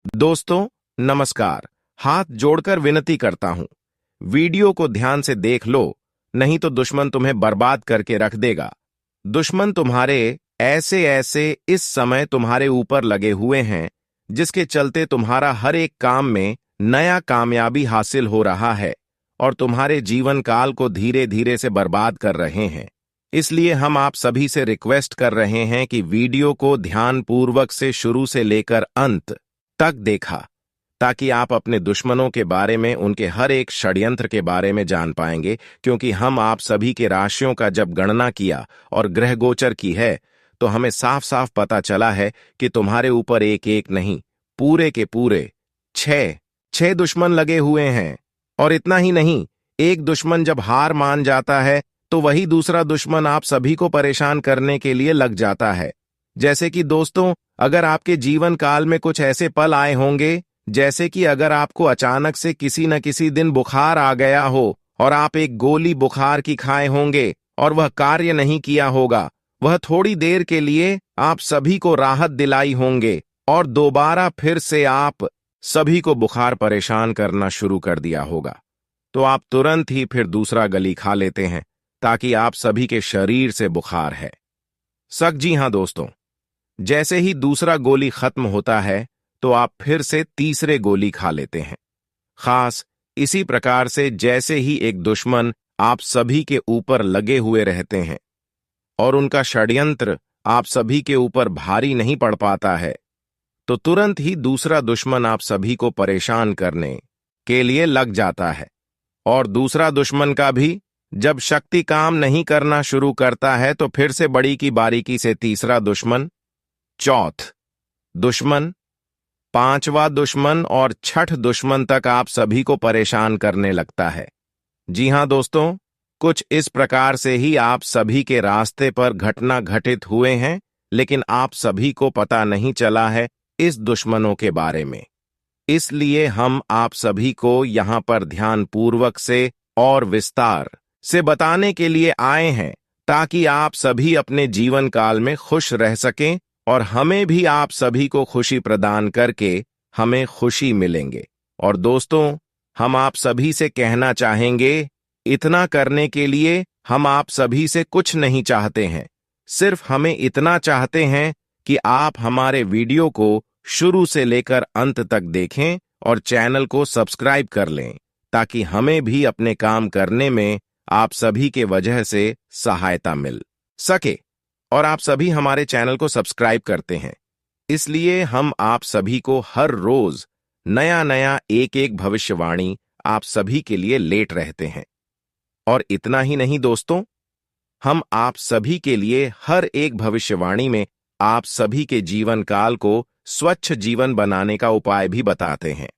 दोस्तों नमस्कार। हाथ जोड़कर विनती करता हूं, वीडियो को ध्यान से देख लो, नहीं तो दुश्मन तुम्हें बर्बाद करके रख देगा। दुश्मन तुम्हारे ऐसे ऐसे इस समय तुम्हारे ऊपर लगे हुए हैं, जिसके चलते तुम्हारा हर एक काम में नया कामयाबी हासिल हो रहा है और तुम्हारे जीवन काल को धीरे धीरे से बर्बाद कर रहे हैं। इसलिए हम आप सभी से रिक्वेस्ट कर रहे हैं कि वीडियो को ध्यानपूर्वक से शुरू से लेकर अंत तक देखा, ताकि आप अपने दुश्मनों के बारे में, उनके हर एक षड्यंत्र के बारे में जान पाएंगे। क्योंकि हम आप सभी के राशियों का जब गणना किया और ग्रह गोचर की है, तो हमें साफ साफ पता चला है कि तुम्हारे ऊपर एक एक नहीं, पूरे के पूरे छह दुश्मन लगे हुए हैं। और इतना ही नहीं, एक दुश्मन जब हार मान जाता है तो वही दूसरा दुश्मन आप सभी को परेशान करने के लिए लग जाता है। जैसे कि दोस्तों, अगर आपके जीवन काल में कुछ ऐसे पल आए होंगे, जैसे कि अगर आपको अचानक से किसी न किसी दिन बुखार आ गया हो और आप एक गोली बुखार की खाए होंगे और वह कार्य नहीं किया होगा, वह थोड़ी देर के लिए आप सभी को राहत दिलाई होंगे और दोबारा फिर से आप सभी को बुखार परेशान करना शुरू कर दिया होगा, तो आप तुरंत ही फिर दूसरा गली खा लेते हैं, ताकि आप सभी के शरीर से बुखार है। जी हां दोस्तों, जैसे ही दूसरा गोली खत्म होता है तो आप फिर से तीसरे गोली खा लेते हैं। खास इसी प्रकार से जैसे ही एक दुश्मन आप सभी के ऊपर लगे हुए रहते हैं और उनका षड्यंत्र आप सभी के ऊपर भारी नहीं पड़ पाता है, तो तुरंत ही दूसरा दुश्मन आप सभी को परेशान करने के लिए लग जाता है। और दूसरा दुश्मन का भी जब शक्ति काम नहीं करना शुरू करता है, तो फिर से बड़ी की बारीकी से तीसरा दुश्मन, चौथ दुश्मन, पांचवा दुश्मन और छठ दुश्मन तक आप सभी को परेशान करने लगता है। जी हां दोस्तों, कुछ इस प्रकार से ही आप सभी के रास्ते पर घटना घटित हुए हैं, लेकिन आप सभी को पता नहीं चला है इस दुश्मनों के बारे में। इसलिए हम आप सभी को यहां पर ध्यानपूर्वक से और विस्तार से बताने के लिए आए हैं, ताकि आप सभी अपने जीवन काल में खुश रह सकें और हमें भी आप सभी को खुशी प्रदान करके हमें खुशी मिलेंगे। और दोस्तों, हम आप सभी से कहना चाहेंगे, इतना करने के लिए हम आप सभी से कुछ नहीं चाहते हैं, सिर्फ हमें इतना चाहते हैं कि आप हमारे वीडियो को शुरू से लेकर अंत तक देखें और चैनल को सब्सक्राइब कर लें, ताकि हमें भी अपने काम करने में आप सभी के वजह से सहायता मिल सके। और आप सभी हमारे चैनल को सब्सक्राइब करते हैं, इसलिए हम आप सभी को हर रोज नया नया एक एक भविष्यवाणी आप सभी के लिए लेट रहते हैं। और इतना ही नहीं दोस्तों, हम आप सभी के लिए हर एक भविष्यवाणी में आप सभी के जीवन काल को स्वच्छ जीवन बनाने का उपाय भी बताते हैं,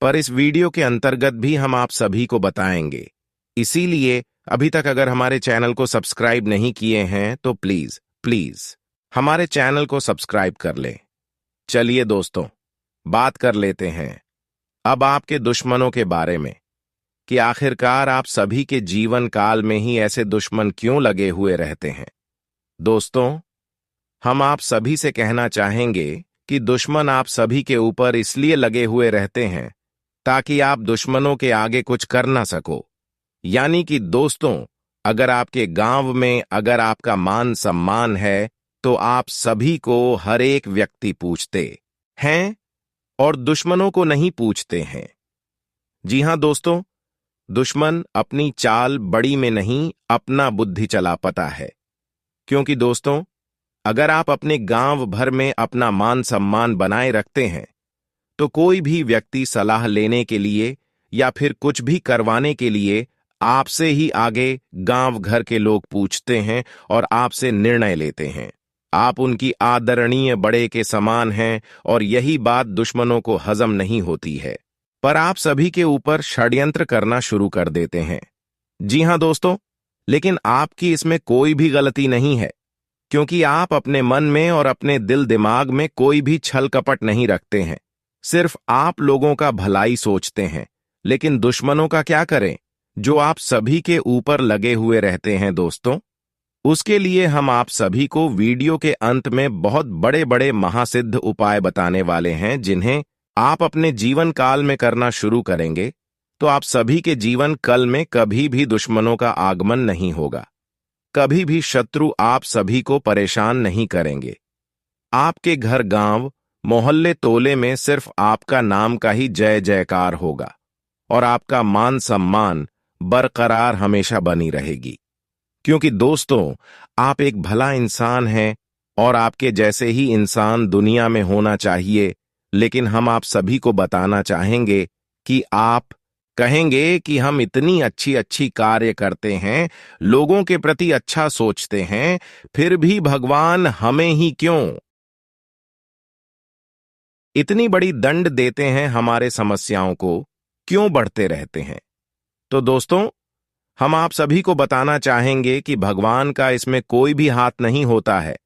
पर इस वीडियो के अंतर्गत भी हम आप सभी को बताएंगे। इसीलिए अभी तक अगर हमारे चैनल को सब्सक्राइब नहीं किए हैं तो प्लीज हमारे चैनल को सब्सक्राइब कर लें। चलिए दोस्तों, बात कर लेते हैं अब आपके दुश्मनों के बारे में, कि आखिरकार आप सभी के जीवन काल में ही ऐसे दुश्मन क्यों लगे हुए रहते हैं। दोस्तों, हम आप सभी से कहना चाहेंगे कि दुश्मन आप सभी के ऊपर इसलिए लगे हुए रहते हैं ताकि आप दुश्मनों के आगे कुछ कर ना सको। यानी कि दोस्तों, अगर आपके गांव में अगर आपका मान सम्मान है, तो आप सभी को हर एक व्यक्ति पूछते हैं और दुश्मनों को नहीं पूछते हैं। जी हां दोस्तों, दुश्मन अपनी चाल बड़ी में नहीं, अपना बुद्धि चला पता है। क्योंकि दोस्तों, अगर आप अपने गांव भर में अपना मान सम्मान बनाए रखते हैं, तो कोई भी व्यक्ति सलाह लेने के लिए या फिर कुछ भी करवाने के लिए आपसे ही आगे गांव घर के लोग पूछते हैं और आपसे निर्णय लेते हैं। आप उनकी आदरणीय बड़े के समान हैं और यही बात दुश्मनों को हजम नहीं होती है, पर आप सभी के ऊपर षड्यंत्र करना शुरू कर देते हैं। जी हां दोस्तों, लेकिन आपकी इसमें कोई भी गलती नहीं है, क्योंकि आप अपने मन में और अपने दिल दिमाग में कोई भी छल कपट नहीं रखते हैं। सिर्फ आप लोगों का भलाई सोचते हैं। लेकिन दुश्मनों का क्या करें, जो आप सभी के ऊपर लगे हुए रहते हैं। दोस्तों, उसके लिए हम आप सभी को वीडियो के अंत में बहुत बड़े बड़े महासिद्ध उपाय बताने वाले हैं, जिन्हें आप अपने जीवन काल में करना शुरू करेंगे तो आप सभी के जीवन कल में कभी भी दुश्मनों का आगमन नहीं होगा। कभी भी शत्रु आप सभी को परेशान नहीं करेंगे। आपके घर, गांव, मोहल्ले, टोले में सिर्फ आपका नाम का ही जय जयकार होगा और आपका मान सम्मान बरकरार हमेशा बनी रहेगी। क्योंकि दोस्तों, आप एक भला इंसान हैं और आपके जैसे ही इंसान दुनिया में होना चाहिए। लेकिन हम आप सभी को बताना चाहेंगे कि आप कहेंगे कि हम इतनी अच्छी अच्छी कार्य करते हैं, लोगों के प्रति अच्छा सोचते हैं, फिर भी भगवान हमें ही क्यों इतनी बड़ी दंड देते हैं, हमारे समस्याओं को क्यों बढ़ते रहते हैं। तो दोस्तों, हम आप सभी को बताना चाहेंगे कि भगवान का इसमें कोई भी हाथ नहीं होता है।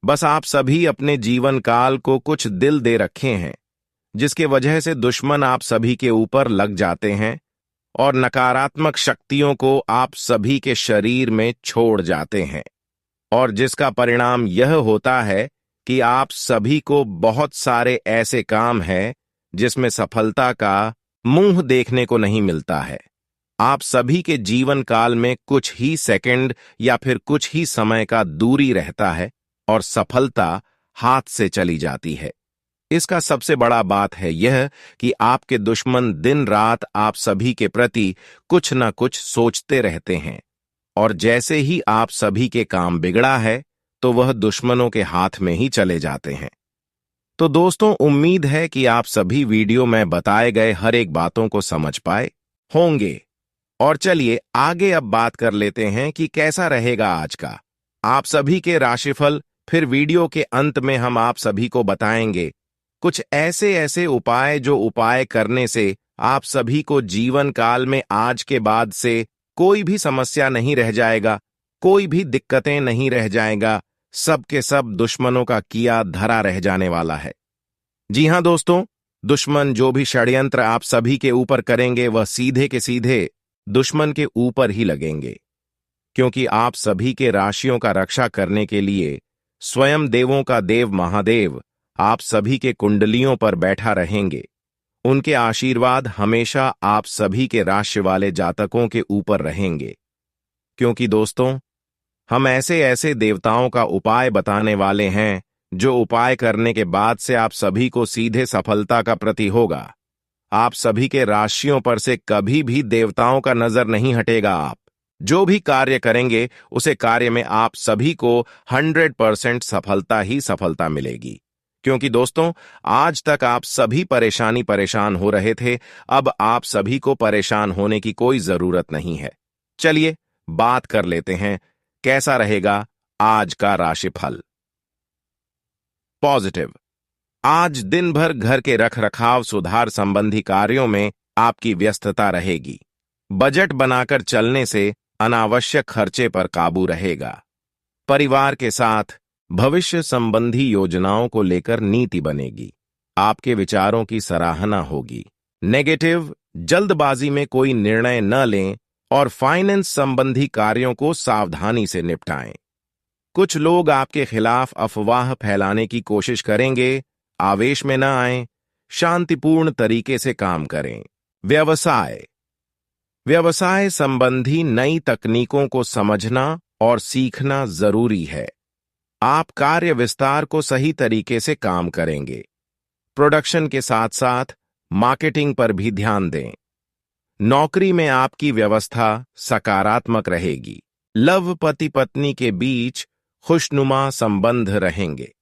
बस आप सभी अपने जीवन काल को कुछ दिल दे रखे हैं, जिसके वजह से दुश्मन आप सभी के ऊपर लग जाते हैं और नकारात्मक शक्तियों को आप सभी के शरीर में छोड़ जाते हैं, और जिसका परिणाम यह होता है कि आप सभी को बहुत सारे ऐसे काम हैं जिसमें सफलता का मुंह देखने को नहीं मिलता है। आप सभी के जीवन काल में कुछ ही सेकंड या फिर कुछ ही समय का दूरी रहता है और सफलता हाथ से चली जाती है। इसका सबसे बड़ा बात है यह कि आपके दुश्मन दिन रात आप सभी के प्रति कुछ न कुछ सोचते रहते हैं, और जैसे ही आप सभी के काम बिगड़ा है तो वह दुश्मनों के हाथ में ही चले जाते हैं। तो दोस्तों, उम्मीद है कि आप सभी वीडियो में बताए गए हर एक बातों को समझ पाए होंगे। और चलिए आगे अब बात कर लेते हैं कि कैसा रहेगा आज का आप सभी के राशिफल। फिर वीडियो के अंत में हम आप सभी को बताएंगे कुछ ऐसे ऐसे उपाय जो उपाय करने से आप सभी को जीवन काल में आज के बाद से कोई भी समस्या नहीं रह जाएगा, कोई भी दिक्कतें नहीं रह जाएगा, सब के सब दुश्मनों का किया धरा रह जाने वाला है। जी हां दोस्तों, दुश्मन जो भी षड्यंत्र आप सभी के ऊपर करेंगे वह सीधे के सीधे दुश्मन के ऊपर ही लगेंगे, क्योंकि आप सभी के राशियों का रक्षा करने के लिए स्वयं देवों का देव महादेव आप सभी के कुंडलियों पर बैठा रहेंगे। उनके आशीर्वाद हमेशा आप सभी के राशि वाले जातकों के ऊपर रहेंगे, क्योंकि दोस्तों, हम ऐसे ऐसे देवताओं का उपाय बताने वाले हैं जो उपाय करने के बाद से आप सभी को सीधे सफलता का प्रति होगा। आप सभी के राशियों पर से कभी भी देवताओं का नजर नहीं हटेगा। आप जो भी कार्य करेंगे उसे कार्य में आप सभी को 100% सफलता ही सफलता मिलेगी। क्योंकि दोस्तों, आज तक आप सभी परेशान हो रहे थे, अब आप सभी को परेशान होने की कोई जरूरत नहीं है। चलिए बात कर लेते हैं कैसा रहेगा आज का राशिफल। पॉजिटिव। आज दिन भर घर के रखरखाव सुधार संबंधी कार्यों में आपकी व्यस्तता रहेगी। बजट बनाकर चलने से अनावश्यक खर्चे पर काबू रहेगा। परिवार के साथ भविष्य संबंधी योजनाओं को लेकर नीति बनेगी। आपके विचारों की सराहना होगी। नेगेटिव। जल्दबाजी में कोई निर्णय न लें और फाइनेंस संबंधी कार्यों को सावधानी से निपटाएं। कुछ लोग आपके खिलाफ अफवाह फैलाने की कोशिश करेंगे। आवेश में न आएं, शांतिपूर्ण तरीके से काम करें। व्यवसाय। व्यवसाय संबंधी नई तकनीकों को समझना और सीखना जरूरी है। आप कार्य विस्तार को सही तरीके से काम करेंगे। प्रोडक्शन के साथ साथ मार्केटिंग पर भी ध्यान दें। नौकरी में आपकी व्यवस्था सकारात्मक रहेगी। लव पति पत्नी के बीच खुशनुमा संबंध रहेंगे।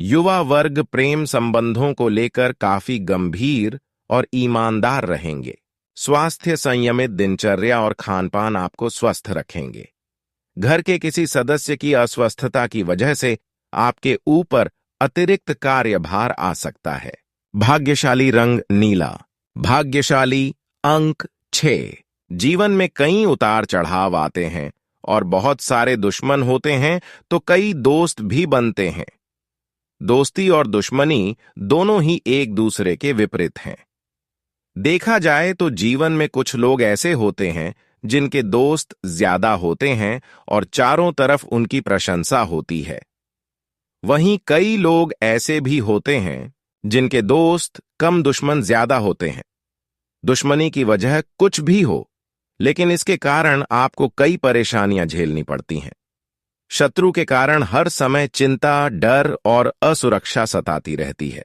युवा वर्ग प्रेम संबंधों को लेकर काफी गंभीर और ईमानदार रहेंगे। स्वास्थ्य संयमित दिनचर्या और खानपान आपको स्वस्थ रखेंगे। घर के किसी सदस्य की अस्वस्थता की वजह से आपके ऊपर अतिरिक्त कार्यभार आ सकता है। भाग्यशाली रंग नीला। भाग्यशाली अंक 6। जीवन में कई उतार चढ़ाव आते हैं और बहुत सारे दुश्मन होते हैं तो कई दोस्त भी बनते हैं। दोस्ती और दुश्मनी दोनों ही एक दूसरे के विपरीत हैं। देखा जाए तो जीवन में कुछ लोग ऐसे होते हैं जिनके दोस्त ज्यादा होते हैं और चारों तरफ उनकी प्रशंसा होती है। वहीं कई लोग ऐसे भी होते हैं जिनके दोस्त कम दुश्मन ज्यादा होते हैं। दुश्मनी की वजह कुछ भी हो, लेकिन इसके कारण आपको कई परेशानियां झेलनी पड़ती हैं। शत्रु के कारण हर समय चिंता, डर और असुरक्षा सताती रहती है।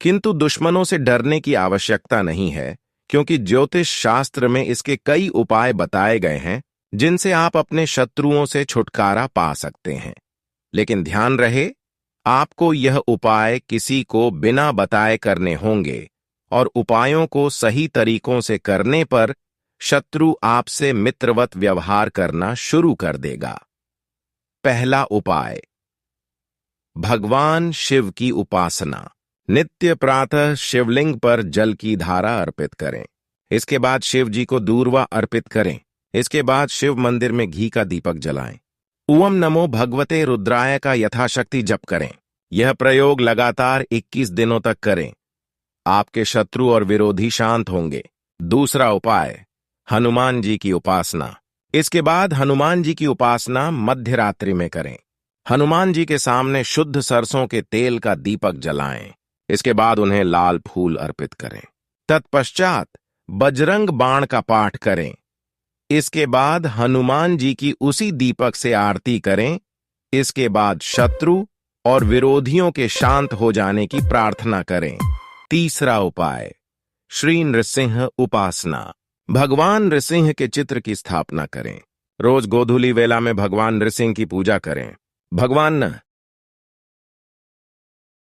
किंतु दुश्मनों से डरने की आवश्यकता नहीं है, क्योंकि ज्योतिष शास्त्र में इसके कई उपाय बताए गए हैं जिनसे आप अपने शत्रुओं से छुटकारा पा सकते हैं। लेकिन ध्यान रहे, आपको यह उपाय किसी को बिना बताए करने होंगे और उपायों को सही तरीकों से करने पर शत्रु आपसे मित्रवत व्यवहार करना शुरू कर देगा। पहला उपाय, भगवान शिव की उपासना। नित्य प्रातः शिवलिंग पर जल की धारा अर्पित करें। इसके बाद शिव जी को दूर्वा अर्पित करें। इसके बाद शिव मंदिर में घी का दीपक जलाएं। ओम नमो भगवते रुद्राय का यथाशक्ति जप करें। यह प्रयोग लगातार 21 दिनों तक करें। आपके शत्रु और विरोधी शांत होंगे। दूसरा उपाय, हनुमान जी की उपासना। इसके बाद हनुमान जी की उपासना मध्य रात्रि में करें। हनुमान जी के सामने शुद्ध सरसों के तेल का दीपक जलाएं। इसके बाद उन्हें लाल फूल अर्पित करें। तत्पश्चात बजरंग बाण का पाठ करें। इसके बाद हनुमान जी की उसी दीपक से आरती करें। इसके बाद शत्रु और विरोधियों के शांत हो जाने की प्रार्थना करें। तीसरा उपाय, श्री नृसिंह उपासना। भगवान नृसिंह के चित्र की स्थापना करें। रोज गोधूली वेला में भगवान नृसिंह की पूजा करें। भगवान